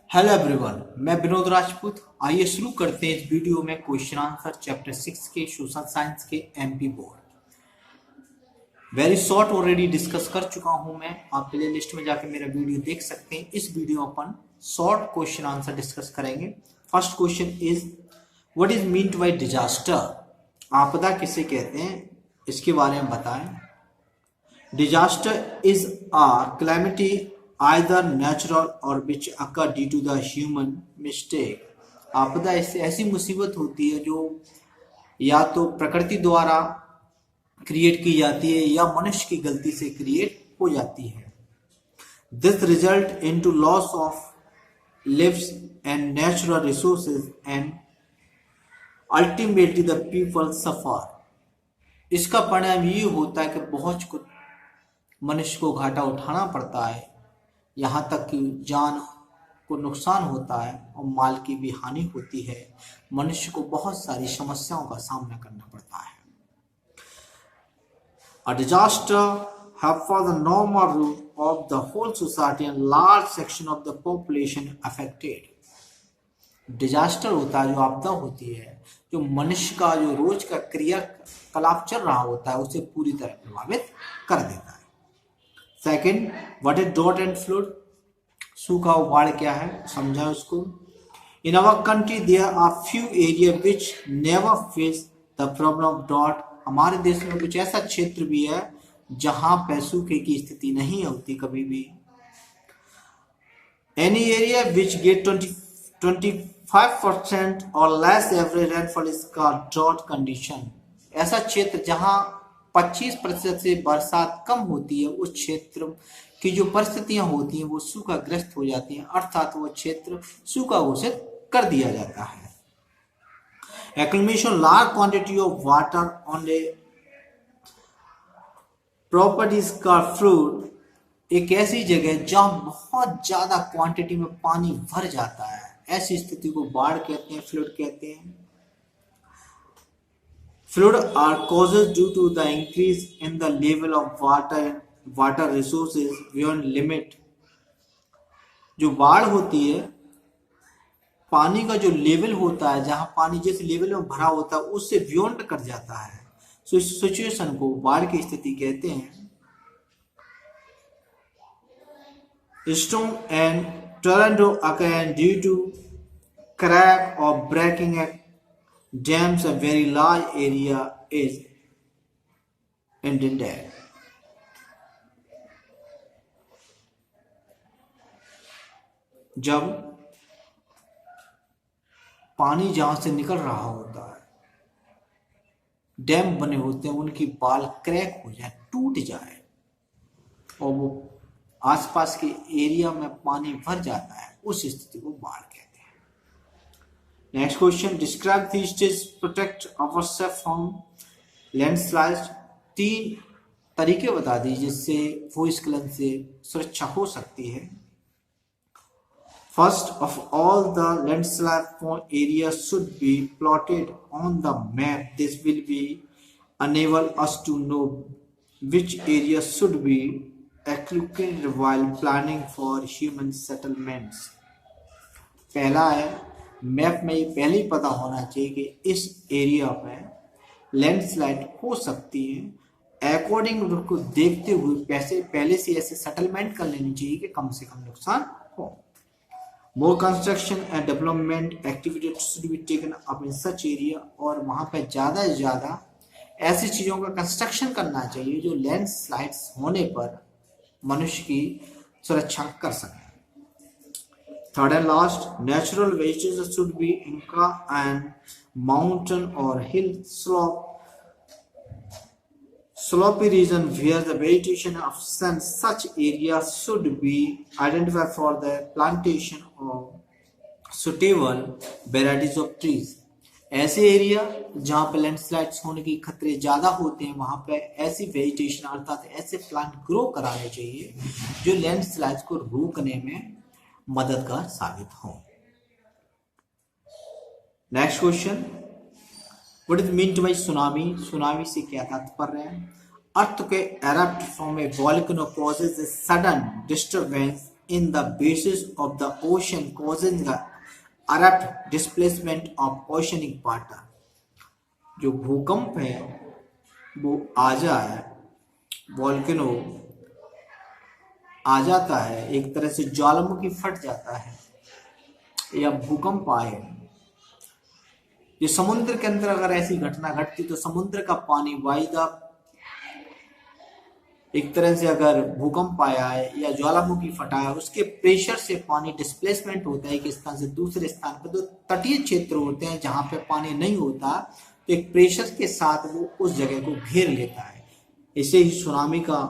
Hello everyone, मैं विनोद राजपूत। आइए शुरू करते हैं इस वीडियो में क्वेश्चन आंसर चैप्टर 6 के सोशल साइंस के MP board. Very short already discuss कर चुका हूं मैं। आप प्ले लिस्ट में जाकर मेरा वीडियो देख सकते हैं। इस वीडियो अपन शॉर्ट क्वेश्चन आंसर डिस्कस करेंगे। First question is what is meant by disaster. आपदा किसे कहते हैं, इसके बारे में बताएं। Disaster is a calamity either natural or which occur due to the human mistake। आपदा इससे ऐसी मुसीबत होती है जो या तो प्रकृति द्वारा क्रिएट की जाती है या मनुष्य की गलती से क्रिएट हो जाती है। This result into loss of lives and natural resources and ultimately the people suffer। इसका परिणाम ये होता है कि बहुत कुछ मनुष्य को घाटा उठाना पड़ता है, यहाँ तक कि जान को नुकसान होता है और माल की भी हानि होती है। मनुष्य को बहुत सारी समस्याओं का सामना करना पड़ता है। A disaster have for the normal rule of the whole society and large section of the population affected। Disaster होता है जो आपदा होती है, जो मनुष्य का जो रोज का क्रियाकलाप चल रहा होता है उसे पूरी तरह प्रभावित कर देता है। Second, what is drought and flood. सूखा और बाढ़ क्या है, समझा उसको। In our country there are few area which never face the problem of drought. हमारे देश में कुछ ऐसा क्षेत्र भी है जहां पे सूखे की स्थिति नहीं होती कभी भी। एनी एरिया विच गेट 25% और less average rainfall is called drought condition. ऐसा क्षेत्र जहां 25% से बरसात कम होती है, उस क्षेत्र की जो परिस्थितियां होती हैं वो सूखाग्रस्त हो जाती हैं, अर्थात वो क्षेत्र सूखा घोषित कर दिया जाता है। Accumulation large quantity of water on a properties का फ्लूड। एक ऐसी जगह जहां बहुत ज्यादा क्वांटिटी में पानी भर जाता है, ऐसी स्थिति को बाढ़ कहते हैं, फ्लड कहते हैं। Flood are caused due to the increase in the level of water resources beyond limit। जो बाढ़ होती है, पानी का जो लेवल होता है, जहां पानी जिस लेवल में भरा होता है उससे बियॉन्ड कर जाता है, सो इस सिचुएशन को बाढ़ की स्थिति कहते हैं। Storm and tornado occur due to crack or breaking a dams। A very large area is indented। जब पानी जहां से निकल रहा होता है, डैम बने होते हैं, उनकी बाल क्रैक हो जाए, टूट जाए और वो आसपास के एरिया में पानी भर जाता है, उस स्थिति को बाढ़ कहते हैं। Next question, describe the stage protect ourselves from landslide. 3 तरीके बता दीजिए जिससे भूस्खलन से सुरक्षा हो सकती है। First of all, the landslide prone area should be plotted on the map. This will be enable us to know which area should be allocated while planning for human settlements। पहला है, मैप में ये पहले ही पता होना चाहिए कि इस एरिया में लैंडस्लाइड हो सकती है। अकॉर्डिंग को देखते हुए पहले से ऐसे सेटलमेंट कर लेनी चाहिए कि कम से कम नुकसान हो। More construction and development activity should be taken up in such area. और वहां पर ज्यादा से ज्यादा ऐसी चीजों का कंस्ट्रक्शन करना चाहिए जो लैंडस्लाइड्स होने पर मनुष्य की सुरक्षा कर सके। Third and last, natural vegetation should be Inca and mountain और हिल slopy region where the vegetation of such areas should be identified for the plantation of suitable varieties of trees। ऐसे एरिया जहां पे लैंडस्लाइड्स होने की खतरे ज्यादा होते हैं, वहां पे ऐसी वेजिटेशन अर्थात ऐसे प्लांट ग्रो कराने चाहिए जो लैंडस्लाइड्स को रोकने में मददगार साबित हो। Next question, what is meant by tsunami. Tsunami से क्या तात्पर्य है। अर्थ के erupt from a volcano causes a sudden disturbance in the basis of the ocean causing the abrupt displacement of oceanic water. जो भूकंप है वो आ जाए, वॉल्केनो आ जाता है, एक तरह से ज्वालामुखी फट जाता है या भूकंप आए, ये समुद्र के अंदर अगर ऐसी घटना घटती तो समुद्र का पानी वायदा एक तरह से अगर भूकंप आया है या ज्वालामुखी फटा है, उसके प्रेशर से पानी डिस्प्लेसमेंट होता है एक स्थान से दूसरे स्थान पर। तो तटीय क्षेत्र होते हैं जहां पे पानी नहीं होता, तो एक प्रेशर के साथ वो उस जगह को घेर लेता है, इसे ही सुनामी का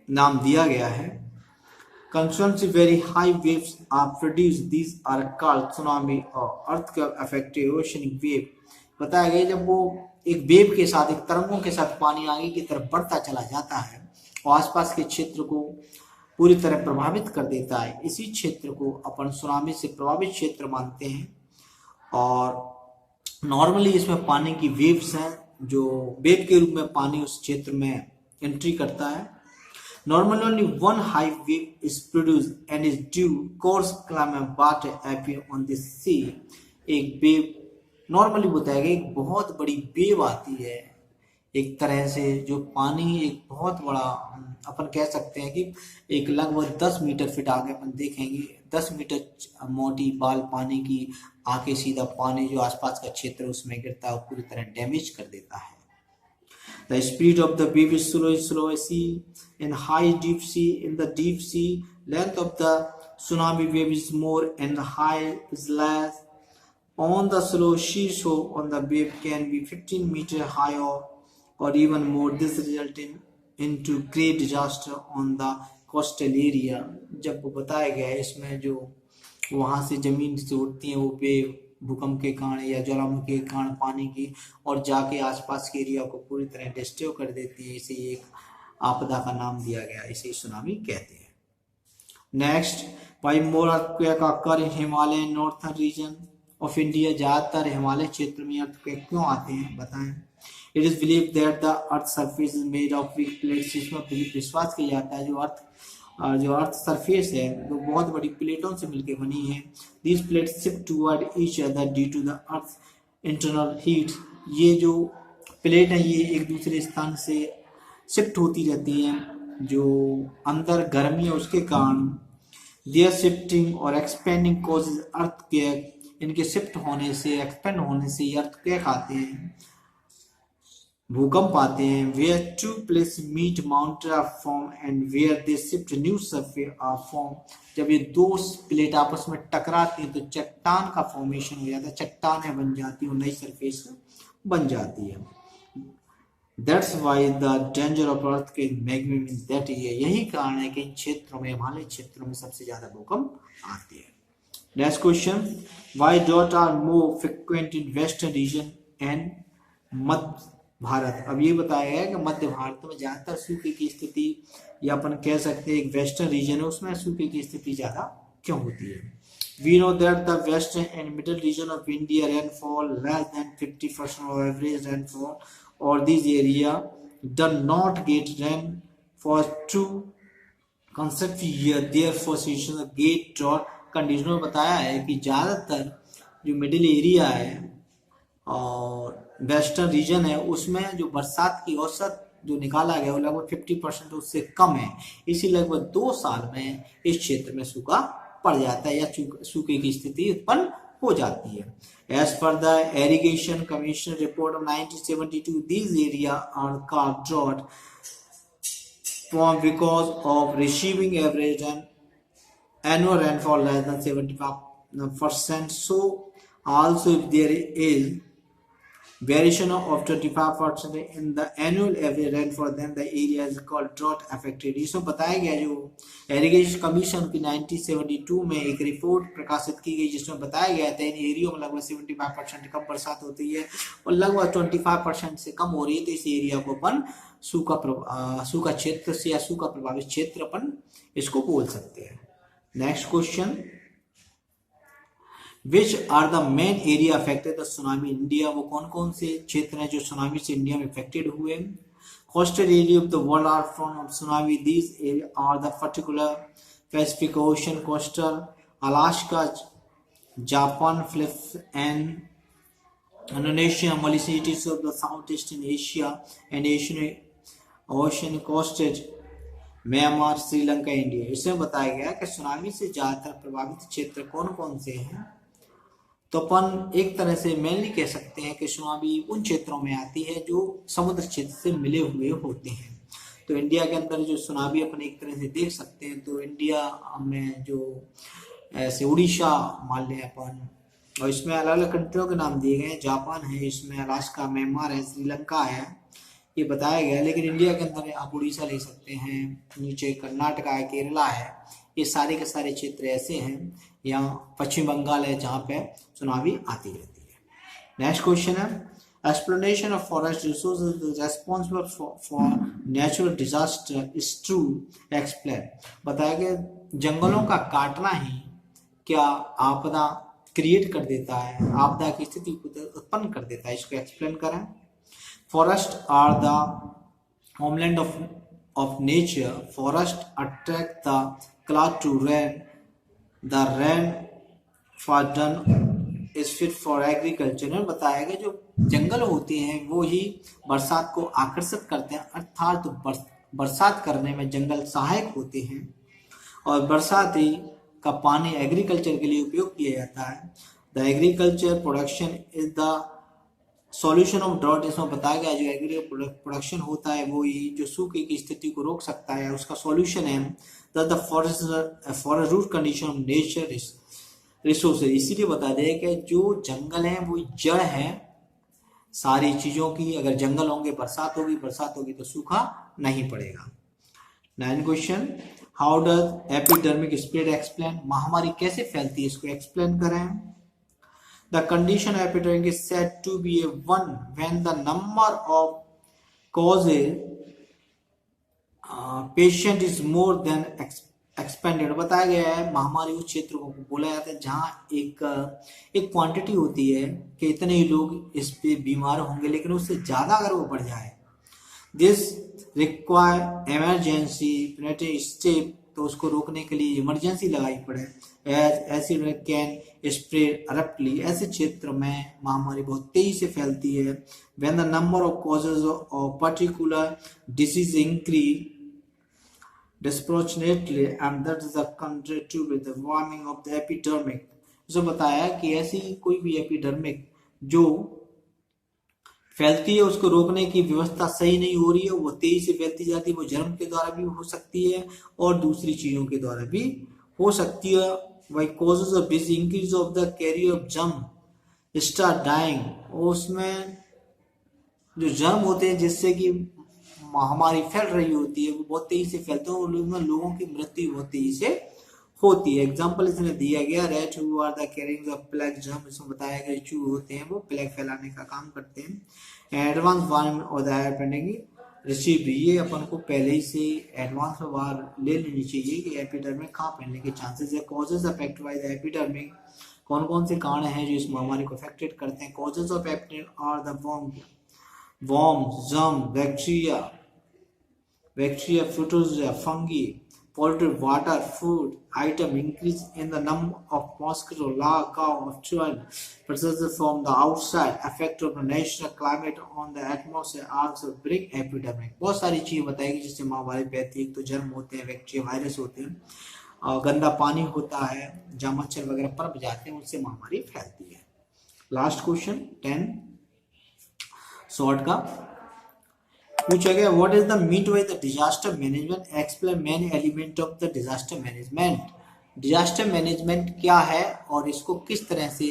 नाम दिया गया है। Constantly very high waves are produced. These are called tsunami or earthquake affected oceanic wave. बताया गया जब वो एक वेव के साथ, एक तरंगों के साथ पानी आगे की तरफ बढ़ता चला जाता है और आसपास के क्षेत्र को पूरी तरह प्रभावित कर देता है, इसी क्षेत्र को अपन सुनामी से प्रभावित क्षेत्र मानते हैं। और नॉर्मली इसमें पानी की वेव्स हैं, जो वेव के रूप में पानी उस क्षेत्र में एंट्री करता है। Normally only one high wave is produced and is due course climb and water appear on the sea. एक वेव नॉर्मली बताया गया, एक बहुत बड़ी वेव आती है, एक तरह से जो पानी एक बहुत बड़ा, अपन कह सकते हैं कि एक लगभग 10 मीटर फीट आगे अपन देखेंगे 10 मीटर मोटी बाल पानी की आके सीधा पानी जो आसपास का क्षेत्र उसमें गिरता है, पूरी तरह डैमेज कर देता है। The speed of the wave is slow sea in high deep sea. In the deep sea, length of the tsunami wave is more and high is less. On the slow seashore, on the wave can be 15 meter high or even more. This result into great disaster on the coastal area. जब वो बताया गया है इसमें जो वहाँ से जमीन से उठती है वो वेव भूकंप के कारण या ज्वालामुखी के कारण पानी की, और जाके आसपास के एरिया को पूरी तरह डिस्ट्रॉय कर देती है, इसे एक आपदा का नाम दिया गया, इसे सुनामी कहते हैं। Next, why more earthquake occur in Himalaya northern region of India. ज्यादातर हिमालय क्षेत्र में अर्थक्वेक क्यों आते हैं बताएं। It is believe that the earth surface is made of weak plates. इसमें विश्वास किया जाता है जो अर्थ सरफेस है वो बहुत बड़ी प्लेटों से मिलकर बनी है। These plates shift toward each other due to the earth internal heat. ये जो प्लेट है ये एक दूसरे स्थान से शिफ्ट होती रहती हैं, जो अंदर गर्मी है उसके कारण। देयर शिफ्टिंग और एक्सपेंडिंग कॉजेज अर्थक्वेक। इनके शिफ्ट होने से, एक्सपेंड होने से अर्थक्वेक आते हैं, भूकंप आते हैं। Where two plates meet mountain are form and where they shift new surface are form. जब ये दो प्लेट आपस में टकराती हैं तो चट्टान का फॉर्मेशन हो जाता है, चट्टानें बन जाती हैं और नई सरफेस बन जाती है। That's why the danger of earth के मैग्मा मींस दैट। यही कारण है कि इन क्षेत्रों में, हिमालय क्षेत्रों में सबसे ज्यादा भूकंप आते हैं। Next question, why drought are more frequent in western region and Madhya Bharat. अब ये बताया गया कि मध्य भारत में ज्यादातर सूखे की स्थिति, या अपन कह सकते हैं एक वेस्टर्न रीजन है उसमें सूखे की स्थिति ज्यादा क्यों होती है। We know that the western and middle region of India rainfall less than 50% of average rainfall और this area done not get rain for 2 consecutive year, therefore situation of great drought condition. बताया है कि ज्यादातर जो middle area है और western region है उसमें जो बरसात की औसत जो निकाला गया वो लगभग 50% उससे कम है, इसी लगभग 2 साल में इस क्षेत्र में सूखा पड़ जाता है या सूखे की स्थिति उत्पन्न हो जाती है। As per the irrigation commission report of 1972 this area are called drought because of receiving average and annual rainfall less than 75%. So also if there is variation of 25% in the annual average rainfall then the area is called drought affected। इसमें बताया गया जो irrigation commission की 1972 में एक report प्रकाशित की गई जिसमें बताया गया था इन एरियो में लगभग 75% कम बरसात होती है और लगभग 25% से कम हो रही है, तो इस एरिया को अपन सूखा क्षेत्र से या सूखा प्रभावित क्षेत्र अपन इसको बोल सकते हैं। Next question, which are the main area affected the tsunami India. वो कौन कौन से क्षेत्र हैं जो सुनामी से इंडिया में अफेक्टेड हुए। Coastal area of the world are from tsunami, these are the particular Pacific Ocean coastal, Alaska, Japan, Philippines, and Indonesia, Malaysia cities of the Southeastern Asia and Asian Ocean coasted, Myanmar, Sri Lanka, India. इसमें बताया गया कि tsunami से ज्यादातर प्रभावित क्षेत्र कौन कौन से हैं। तो अपन एक तरह से मेनली कह सकते हैं कि सुनामी उन क्षेत्रों में आती है जो समुद्र क्षेत्र से मिले हुए होते हैं। तो इंडिया के अंदर जो सुनामी अपन एक तरह से देख सकते हैं, तो इंडिया में जो ऐसे उड़ीसा मान लें अपन, और इसमें अलग अलग कंट्रियों के नाम दिए गए हैं। जापान है, इसमें अलास्का, म्यांमार है, श्रीलंका है, ये बताया गया। लेकिन इंडिया के अंदर आप उड़ीसा ले सकते हैं, नीचे कर्नाटका है, केरला है, ये सारे के सारे क्षेत्र ऐसे हैं। यहाँ पश्चिम बंगाल है जहाँ पे सुनामी आती रहती है। नेक्स्ट क्वेश्चन है, explanation of forest resources responsible for natural disaster is true, explain. बताया कि जंगलों का काटना ही क्या आपदा क्रिएट कर देता है, आपदा की स्थिति उत्पन्न कर देता है, इसको एक्सप्लेन करें। Forests are the homeland of nature. Forests attract the cloud to rain. The rain for done is fit for agriculture. ने बताया कि जो जंगल होते हैं वो ही बरसात को आकर्षित करते हैं, अर्थात बरसात करने में जंगल सहायक होते हैं और बरसात ही का पानी एग्रीकल्चर के लिए उपयोग किया जाता है। The agriculture production is the solution of drought. इसमें बताया गया जो एग्रीकल्चर प्रोडक्शन होता है वो ही जो सूखे की स्थिति को रोक सकता है, उसका सॉल्यूशन है। The forest root condition of nature resources. इसीलिए बता दें कि जो जंगल है वो जड़ है सारी चीजों की। अगर जंगल होंगे बरसात होगी तो सूखा नहीं पड़ेगा। 9 question, how does epidermic spread explain. महामारी कैसे फैलती है, इसको एक्सप्लेन करें। The condition of epidemic is said to be a one when the number of causes patient is more than expanded। बताया गया है महामारी उस क्षेत्र को बोला जाता है जहाँ एक क्वांटिटी होती है कि इतने ही लोग इस पे बीमार होंगे, लेकिन उससे ज्यादा अगर वो बढ़ जाए, this require emergency preventive step, तो उसको रोकने के लिए इमरजेंसी लगाई पड़े। Acid can spread abruptly. ऐसे क्षेत्र में महामारी बहुत तेजी से फैलती है। When the number of causes of particular disease increase disproportionately and that is contribute with the warming of the epidemic. जो बताया कि ऐसी कोई भी एपिडर्मिक जो फैलती है उसको रोकने की व्यवस्था सही नहीं हो रही है, वो तेजी से फैलती जाती है। वो जर्म के द्वारा भी हो सकती है और दूसरी चीजों के द्वारा भी हो सकती है। Why causes of this increase of the carrier of germ start dying। उसमें जो जर्म होते हैं जिससे कि महामारी फैल रही होती है वो बहुत तेजी से फैलते हैं और लोगों की मृत्यु बहुत तेजी से होती है। एग्जाम्पल इसमें दिया गया, rat who are the carrying the plague germ. इसमें बताया गया चूहे होते हैं वो प्लेग फैलाने का काम करते हैं। एडवांस वार्निंग और द हैपनिंग रिसीव, ये अपन को पहले ही से एडवांस में बाहर ले लेनी चाहिए कि एपिडर्मिक कहाँ फैलने के चांसेस है। Causes affect by the epidermic, कौन कौन से कारण हैं जो इस महामारी को अफेक्टेड करते हैं। Causes of epidermic are the worms, germ, bacteria, protozoa, fungi, polluted water, food item, increase in the number of mosquito, larvae of children, processes from the outside, effect of the natural climate on the atmosphere also bring epidemic। बहुत सारी चीजें बताएगी जिससे महामारी फैलती है। एक तो जर्म होते हैं, बैक्टीरिया, वायरस होते हैं, गंदा पानी होता है जहाँ मच्छर वगैरह पनप जाते हैं, उससे महामारी फैलती है। लास्ट क्वेश्चन 10 शॉर्ट का पूछा गया, what is the mean by the disaster management, explain main element of the disaster management. Disaster management क्या है और इसको किस तरह से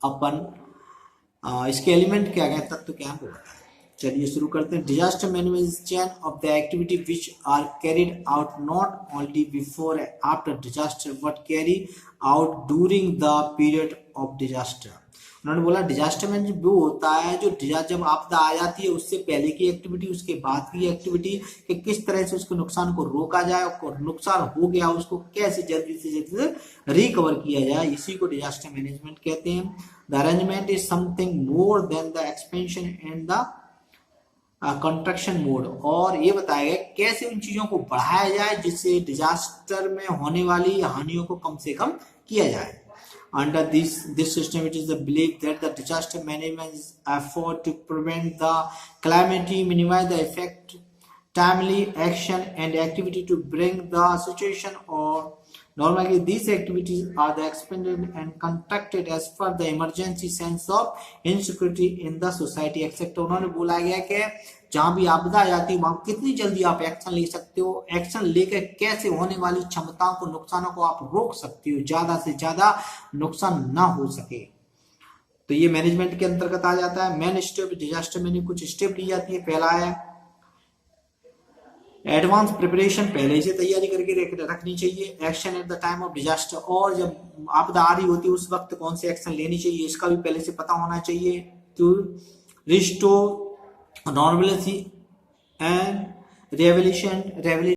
अपन इसके एलिमेंट क्या है, तत्व क्या है वो बताएं। चलिए शुरू करते हैं। Disaster management is chain of the activity which are carried out not only before after disaster but carry out during the period of disaster. उन्होंने बोला डिजास्टर मैनेजमेंट वो होता है जो जब आपदा आ जाती है उससे पहले की एक्टिविटी, उसके बाद की एक्टिविटी, कि किस तरह से उसके नुकसान को रोका जाए और नुकसान हो गया उसको कैसे जल्दी से रिकवर किया जाए, इसी को डिजास्टर मैनेजमेंट कहते हैं। The arrangement is something more than the expansion and the construction mode, और ये बताया गया कैसे उन चीजों को बढ़ाया जाए जिससे डिजास्टर में होने वाली हानियों को कम से कम किया जाए. Under this system, it is the belief that the disaster management effort to prevent the calamity, minimize the effect, timely action and activity to bring the situation or normally these activities are the expended and conducted as per the emergency sense of insecurity in the society etc. उन्होंने बोला गया कि जहां भी आपदा आ जाती है वहां कितनी जल्दी आप एक्शन ले सकते हो, एक्शन लेकर कैसे होने वाली क्षमताओं को, नुकसानों को आप रोक सकते हो, ज्यादा से ज्यादा नुकसान ना हो सके. तो ये मैनेजमेंट के अंतर्गत आ जाता है. मेन स्टेप डिजास्टर में कुछ स्टेप ली जाती है. पहला है एडवांस प्रिपरेशन, पहले से तैयारी करके रखनी चाहिए. Action at the time of disaster, और जब आपदा आ रही होती है उस वक्त कौन से एक्शन लेनी चाहिए इसका भी पहले से पता होना चाहिए. To restore normality and revolution